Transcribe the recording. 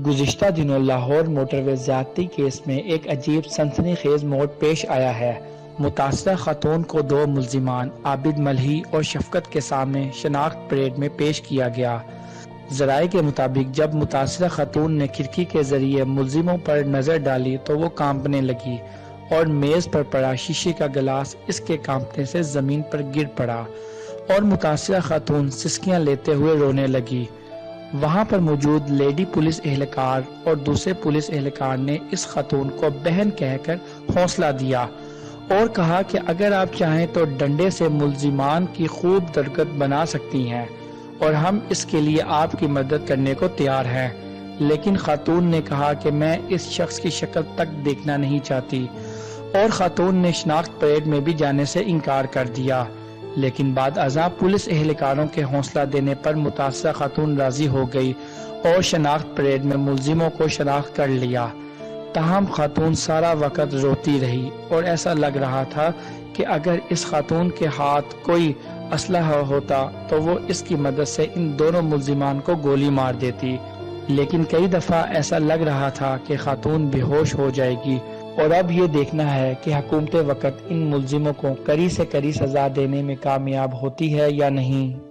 گزشتہ دنوں لاہور موٹر وے زیادتی کیس میں ایک عجیب سنسنی خیز موڑ پیش آیا ہے۔ متاثرہ خاتون کو دو ملزمان عابد ملہی اور شفقت کے سامنے شناخت پریڈ میں پیش کیا گیا۔ ذرائع کے مطابق جب متاثرہ خاتون نے کھڑکی کے ذریعے ملزموں پر نظر ڈالی تو وہ کانپنے لگی اور میز پر پڑا شیشے کا گلاس اس کے کانپنے سے زمین پر گر پڑا اور متاثرہ خاتون سسکیاں لیتے ہوئے رونے لگی۔ وہاں پر موجود لیڈی پولیس اہلکار اور دوسرے پولیس اہلکار نے اس خاتون کو بہن کہہ کر حوصلہ دیا اور کہا کہ اگر آپ چاہیں تو ڈنڈے سے ملزمان کی خوب درگت بنا سکتی ہیں اور ہم اس کے لیے آپ کی مدد کرنے کو تیار ہیں۔ لیکن خاتون نے کہا کہ میں اس شخص کی شکل تک دیکھنا نہیں چاہتی اور خاتون نے شناخت پریڈ میں بھی جانے سے انکار کر دیا، لیکن بعد ازاں پولیس اہلکاروں کے حوصلہ دینے پر متاثرہ خاتون راضی ہو گئی اور شناخت پریڈ میں ملزموں کو شناخت کر لیا۔ تاہم خاتون سارا وقت روتی رہی اور ایسا لگ رہا تھا کہ اگر اس خاتون کے ہاتھ کوئی اسلحہ ہوتا تو وہ اس کی مدد سے ان دونوں ملزمان کو گولی مار دیتی، لیکن کئی دفعہ ایسا لگ رہا تھا کہ خاتون بے ہوش ہو جائے گی۔ اور اب یہ دیکھنا ہے کہ حکومت وقت ان ملزموں کو کڑی سے کڑی سزا دینے میں کامیاب ہوتی ہے یا نہیں۔